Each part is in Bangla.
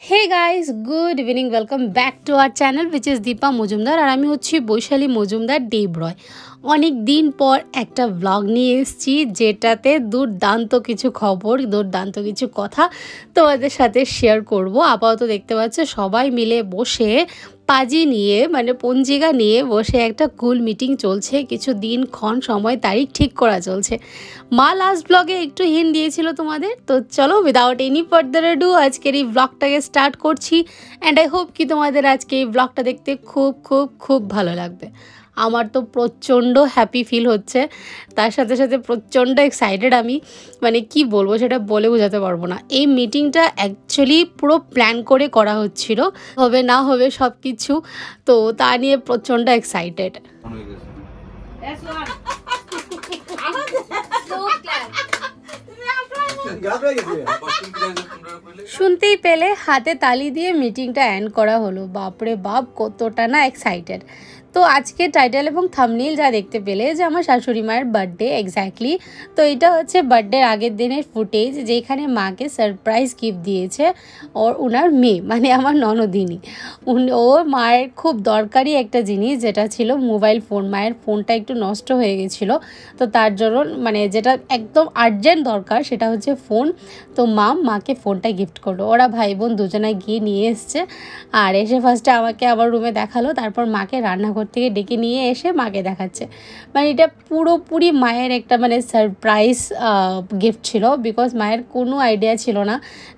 Hey guys, good evening. Welcome back to our channel which is Deepa Mojumdar আর আমি হচ্ছি বৈশালী মজুমদার দেবরয়। অনেক দিন পর একটা ব্লগ নিয়ে এসেছি যেটাতে দুর্দান্ত কিছু খবর, দুর্দান্ত কিছু কথা তোমাদের সাথে শেয়ার করব। আপাতত দেখতে পাচ্ছ সবাই মিলে বসে পাজি নিয়ে মানে পঞ্জিকা নিয়ে বসে একটা কুল মিটিং চলছে, কিছু দিন ক্ষণ সময় তারিখ ঠিক করা চলছে। মা লাস্ট ব্লগে একটু হিন্ট দিয়েছিল তোমাদের, তো চলো উইদাউট এনি ফার্দার ডু আজকের এই ব্লগটাকে স্টার্ট করছি। অ্যান্ড আই হোপ কি তোমাদের আজকে এই ব্লগটা দেখতে খুব খুব খুব ভালো লাগবে। আমার তো প্রচণ্ড হ্যাপি ফিল হচ্ছে, তার সাথে সাথে প্রচণ্ড এক্সাইটেড আমি, মানে কি বলবো সেটা বলে বোঝাতে পারবো না। এই মিটিংটা অ্যাকচুয়ালি পুরো প্ল্যান করে করা হচ্ছিল, হবে না হবে সব কিছু, তো তা নিয়ে প্রচণ্ড এক্সাইটেড। শুনতেই পেলে হাতে তালি দিয়ে মিটিংটা এন্ড করা হলো। বাপরে বাপ কতটা না এক্সাইটেড। তো আজকে টাইটেল এবং থাম্বনেইল যা দেখতে পেলে যে আমার শাশুড়ি মায়ের বার্থডে এক্স্যাক্টলি, তো এটা হচ্ছে বার্থডের আগের দিনের ফুটেজ যেখানে মাকে সারপ্রাইজ গিফট দিয়েছে ওর ওনার মেয়ে মানে আমার ননদিনী। ওর মায়ের খুব দরকারি একটা জিনিস যেটা ছিল মোবাইল ফোন। মায়ের ফোনটা একটু নষ্ট হয়ে গেছিলো, তো তার জন্য মানে যেটা একদম আর্জেন্ট দরকার সেটা হচ্ছে ফোন। তো মাকে ফোনটা গিফট করলো। ওরা ভাই বোন দুজনায় গিয়ে নিয়ে এসছে, আর এসে ফার্স্টে আমাকে আমার রুমে দেখালো, তারপর মাকে রান্নাঘর থেকে ডেকে নিয়ে এসে মাকে দেখাচ্ছে। মানে এটা পুরোপুরি মায়ের একটা মানে সারপ্রাইজ গিফট ছিল, বিকজ মায়ের কোনো আইডিয়া ছিল না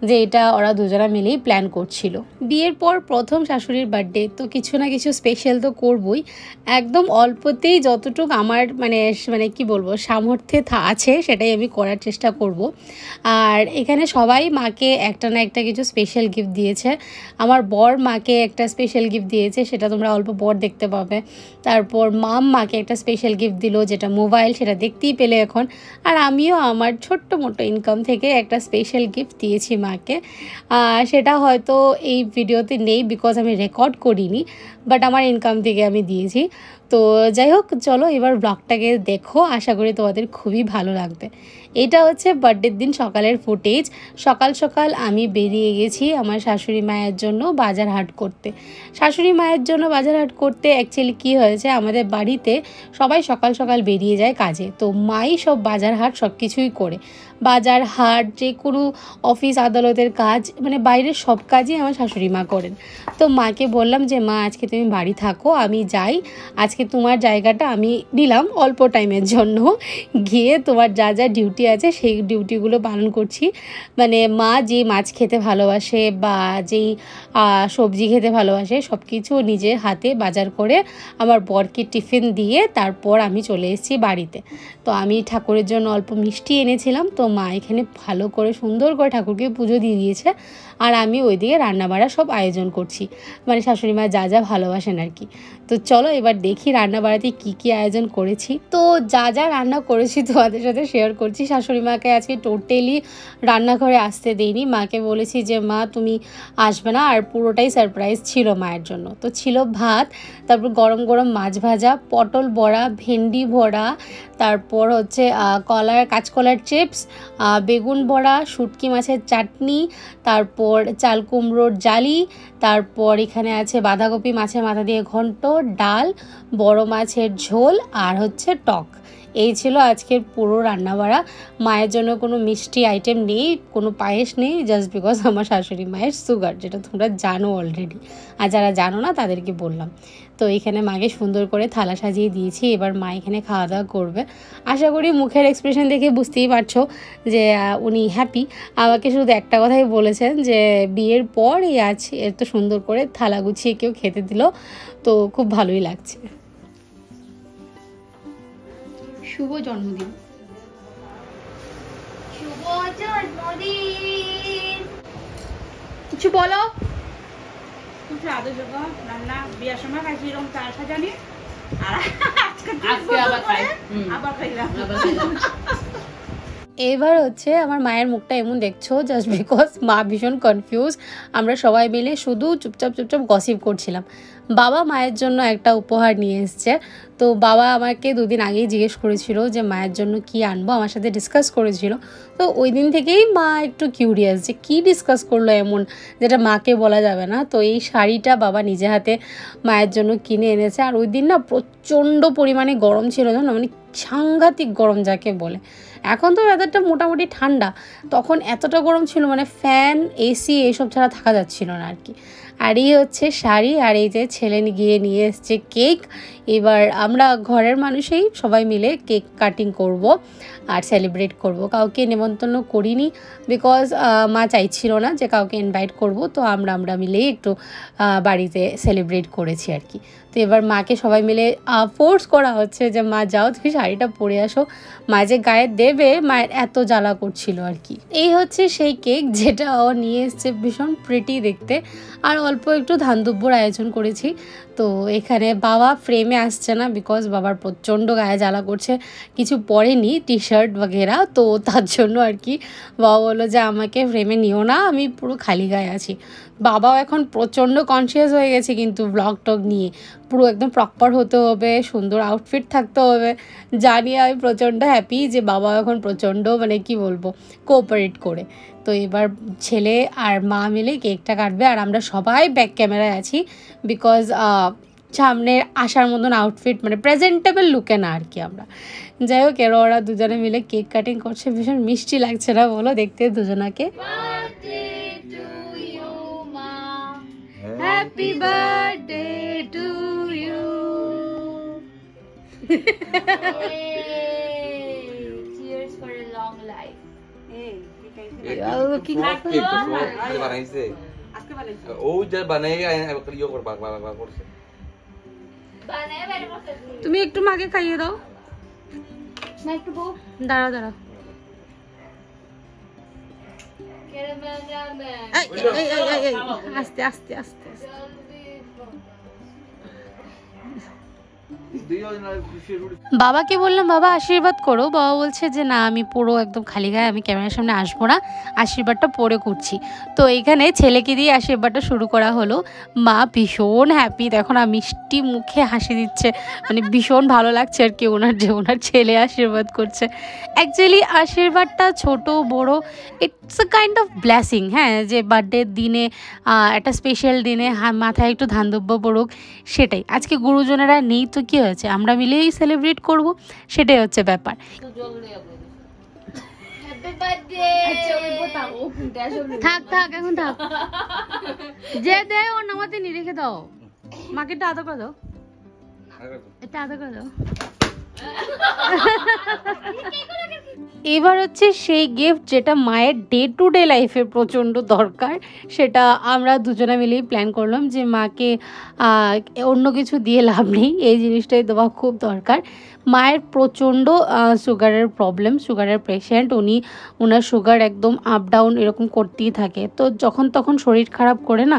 যে এটা ওরা দুজনা মিলেই প্ল্যান করছিল। বিয়ের পর প্রথম শাশুড়ির বার্থডে, তো কিছু না কিছু স্পেশাল তো করবই। একদম অল্পতেই যতটুকু আমার মানে কি বলবো সামর্থ্যে আছে সেটাই আমি করার চেষ্টা করব। আর এখানে সবাই মাকে একটা না একটা কিছু স্পেশাল গিফট দিয়েছে। আমার বর মাকে একটা স্পেশাল গিফট দিয়েছে, সেটা তোমরা অল্প পর দেখতে পাবে। তারপর মাকে একটা স্পেশাল গিফট দিল যেটা মোবাইল, সেটা দেখতেই পেলে এখন। আর আমিও আমার ছোট্ট মোটো ইনকাম থেকে একটা স্পেশাল গিফট দিয়েছি মাকে। সেটা হয়তো এই ভিডিওতে নেই বিকজ আমি রেকর্ড করিনি, বাট আমার ইনকাম থেকে আমি দিয়েছি। তো যাই হোক, চলো এবার ব্লগটাকে দেখো, আশা করি তোমাদের খুবই ভালো লাগবে। এটা হচ্ছে বার্থডের দিন সকালের ফুটেজ। সকাল সকাল আমি বেরিয়ে গেছি আমার শাশুড়ি মায়ের জন্য বাজার হাট করতে। শাশুড়ি মায়ের জন্য বাজার হাট করতে অ্যাকচুয়ালি কী হয়েছে, আমাদের বাড়িতে সবাই সকাল সকাল বেরিয়ে যায় কাজে, তো মাই সব বাজার হাট সব কিছুই করে। বাজার হাট যে কোনো অফিস আদালতের কাজ মানে বাইরের সব কাজই আমার শাশুড়ি মা করেন। তো মাকে বললাম যে মা আজকে তুমি বাড়ি থাকো, আমি যাই, আজকে তোমার জায়গাটা আমি নিলাম অল্প টাইমের জন্য, গিয়ে তোমার যা যা ডিউটি আছে সেই ডিউটিগুলো পালন করছি। মানে মা যে মাছ খেতে ভালোবাসে বা যেই সবজি খেতে ভালোবাসে সব কিছু নিজের হাতে বাজার করে আমার বরকে টিফিন দিয়ে তারপর আমি চলে এসেছি বাড়িতে। তো আমি ঠাকুরের জন্য অল্প মিষ্টি এনেছিলাম, তো মা এখানে ভালো করে সুন্দর করে ঠাকুরকে পুজো দিয়ে দিয়েছে, আর আমি ওইদিকে রান্নাবাড়া সব আয়োজন করছি, মানে শাশুড়ি মা যা যা ভালোবাসেন আর কি। তো চলো এবার দেখি রান্নাবাড়াতে কি কি আয়োজন করেছি। তো যা যা রান্না করেছি তোমাদের সাথে শেয়ার করছি। শাশুড়ি মাকে আজকে টোটালি রান্নাঘরে আসতে দেইনি, মাকে বলেছি যে মা তুমি আসবে না, আর পুরোটাই সারপ্রাইজ ছিল মায়ের জন্য। তো ছিল ভাত, তারপর গরম গরম মাছ ভাজা, পটল বড়া, ভেন্ডি বড়া, তারপর হচ্ছে কাঁচকলার চিপস, বেগুন বড়া, শুটকি মাছের চাটনি, তারপর চাল কুমড়োর জালি, তারপর এখানে আছে বাঁধাকপি মাছের মাথা দিয়ে ঘন্ট, ডাল, বড় মাছের ঝোল, আর হচ্ছে টক। এই ছিল আজকের পুরো রান্নাবাড়া। মায়ের জন্য কোনো মিষ্টি আইটেম নেই, কোনো পায়েস নেই, জাস্ট বিকজ আমার শাশুড়ি মায়ের সুগার, যেটা তোমরা জানো অলরেডি, আর যারা জানো না তাদেরকে বললাম। তো এখানে মাকে সুন্দর করে থালা সাজিয়ে দিয়েছি, এবার মা এখানে খাওয়া দাওয়া করবে। আশা করি মুখের এক্সপ্রেশন দেখে বুঝতেই পারছো যে উনি হ্যাপি। আমাকে শুধু একটা কথাই বলেছেন যে বিয়ের পর আজ এত সুন্দর করে থালা গুছিয়ে কেউ খেতে দিল, তো খুব ভালোই লাগছে। শুভ জন্মদিন। শুভ জন্মদিন। কিছু বলো। রান্না বিয়ার সময় খাইছি এরকম চাল সাজানি, আর আজকে আবার খাইলাম। এবার হচ্ছে আমার মায়ের মুখটা এমন দেখছো জাস্ট বিকজ মা ভীষণ কনফিউজ। আমরা সবাই মিলে শুধু চুপচাপ চুপচাপ গসিপ করছিলাম। বাবা মায়ের জন্য একটা উপহার নিয়ে এসছে। তো বাবা আমাকে দুদিন আগেই জিজ্ঞেস করেছিল যে মায়ের জন্য কি আনবো, আমার সাথে ডিসকাস করেছিল। তো ওই দিন থেকেই মা একটু কিউরিয়াস যে কী ডিসকাস করলো এমন যেটা মাকে বলা যাবে না। তো এই শাড়িটা বাবা নিজে হাতে মায়ের জন্য কিনে এনেছে। আর ওই দিন না প্রচণ্ড পরিমাণে গরম ছিল, জানো, মানে সাংঘাতিক গরম যাকে বলে। এখন তো ওয়েদারটা মোটামুটি ঠান্ডা, তখন এতটা গরম ছিল মানে ফ্যান এসি এইসব ছাড়া থাকা যাচ্ছিল না আর কি। আর এই হচ্ছে শাড়ি, আর এই যে ছেলে গিয়ে নিয়ে এসছে কেক। এবার আমরা ঘরের মানুষেই সবাই মিলে কেক কাটিং করব আর সেলিব্রেট করব। কাউকে নেমন্তন্ন করিনি বিকজ মা চাইছিল না যে কাউকে ইনভাইট করব। তো আমরা মিলেই একটু বাড়িতে সেলিব্রেট করেছি আর কি। তো এবার মাকে সবাই মিলে ফোর্স করা হচ্ছে যে মা যাও তুমি শাড়িটা পরে আসো, মা যে গায়ে দেবে মায়ের এত জ্বালা করছিল আর কি। এই হচ্ছে সেই কেক যেটা ও নিয়ে এসছে, ভীষণ প্রিটি দেখতে। আর অল্প একটু ধান দুব্বর আয়োজন করেছি। তো এখানে বাবা ফ্রেমে আসছে না বিকজ বাবার প্রচণ্ড গায়ে জ্বালা করছে, কিছু পরেনি টি শার্ট বগেরা। তো তার জন্য আর কি বাবা বললো যে আমাকে ফ্রেমে নিও না, আমি পুরো খালি গায়ে আছি। বাবাও এখন প্রচণ্ড কনসিয়াস হয়ে গেছে কিন্তু ব্লগ টগ নিয়ে, পুরো একদম প্রপার হতে হবে, সুন্দর আউটফিট থাকতে হবে। জানি আমি প্রচণ্ড হ্যাপি যে বাবা এখন প্রচণ্ড মানে কি বলবো কোঅপারেট করে। তো এবার ছেলে আর মা মিলে কেকটা কাটবে আর আমরা সবাই ব্যাক ক্যামেরায় আছি বিকজ সামনে আসার মতন আউটফিট মানে প্রেজেন্টেবল লুকে না আর কি আমরা। যাই হোক, ওরা দুজনে মিলে কেক কাটিং করছে, ভীষণ মিষ্টি লাগছে না বলো দেখতে দুজনাকে। Happy birthday to you. Cheers for a long life. তুমি একটু মাকে খাইয়ে দাও। দাঁড়াও দাঁড়াও, আস্তে আস্তে আস্তে। বাবাকে বললাম বাবা আশীর্বাদ করো, বাবা বলছে যে না আমি পুরো একদম খালি গায়ে আমি ক্যামেরার সামনে আসবো না, আশীর্বাদটা পরে করছি। তো এইখানে ছেলেকে দিয়ে আশীর্বাদটা শুরু করা হলো। মা ভীষণ হ্যাপি, দেখো না মিষ্টি মুখে হাসি দিচ্ছে, মানে ভীষণ ভালো লাগছে আর কি ওনার যে ওনার ছেলে আশীর্বাদ করছে। অ্যাকচুয়ালি আশীর্বাদটা ছোট বড় it's a kind of blessing, হ্যাঁ, যে বার্থডের দিনে একটা স্পেশাল দিনে মাথায় একটু ধান দুব্য পড়ুক, সেটাই। আজকে গুরুজনেরা নেই তো কী হয়েছে, আমরা মিলেই সেলিব্রেট করব, সেটাই হচ্ছে ব্যাপার। থাক থাক এখন থাক, যে দেয় ওর নামাতে নিয়ে রেখে দাও, মাকে একটা আদর করে দাও, একটা আদর করে দাও। এবার হচ্ছে সেই গিফট যেটা মায়ের ডে টু ডে লাইফে প্রচণ্ড দরকার, সেটা আমরা দুজনে মিলেই প্ল্যান করলাম যে মাকে অন্য কিছু দিয়ে লাভ নেই, এই জিনিসটাই দেওয়া খুব দরকার। মায়ের প্রচণ্ড সুগারের প্রবলেম, সুগারের পেশেন্ট উনি, ওনার সুগার একদম আপ ডাউন এরকম করতেই থাকে। তো যখন তখন শরীর খারাপ করে না,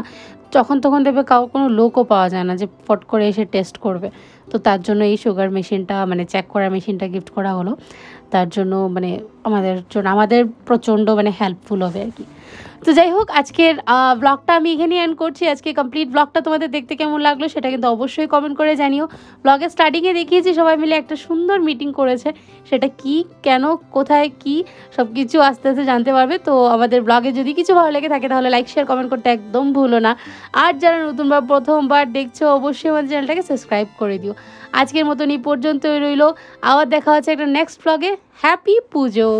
যখন তখন দেবে কোনো লোকও পাওয়া যায় না যে ফট করে এসে টেস্ট করবে। তো তার জন্য এই সুগার মেশিনটা মানে চেক করার মেশিনটা গিফট করা হলো। তার জন্য মানে আমাদের প্রচণ্ড মানে হেল্পফুল হবে আর কি। তো যাই হোক, আজকের ব্লগটা আমি এখানে এন্ড করছি। আজকে কমপ্লিট ব্লগটা তোমাদের দেখতে কেমন লাগলো সেটা কিন্তু অবশ্যই কমেন্ট করে জানিও। ব্লগের স্টার্টিংয়ে দেখিয়েছি সবাই মিলে একটা সুন্দর মিটিং করেছে, সেটা কি কেন কোথায় কি সব কিছু আস্তে আস্তে জানতে পারবে। তো আমাদের ব্লগে যদি কিছু ভালো লেগে থাকে তাহলে লাইক শেয়ার কমেন্ট করতে একদম ভুলো না। আর যারা নতুনবার প্রথমবার দেখছো অবশ্যই আমাদের চ্যানেলটাকে সাবস্ক্রাইব করে দিও। আজকের মতন এই পর্যন্তই রইলো, আবার দেখা হচ্ছে একটা নেক্সট ব্লগে। হ্যাপি পুজো।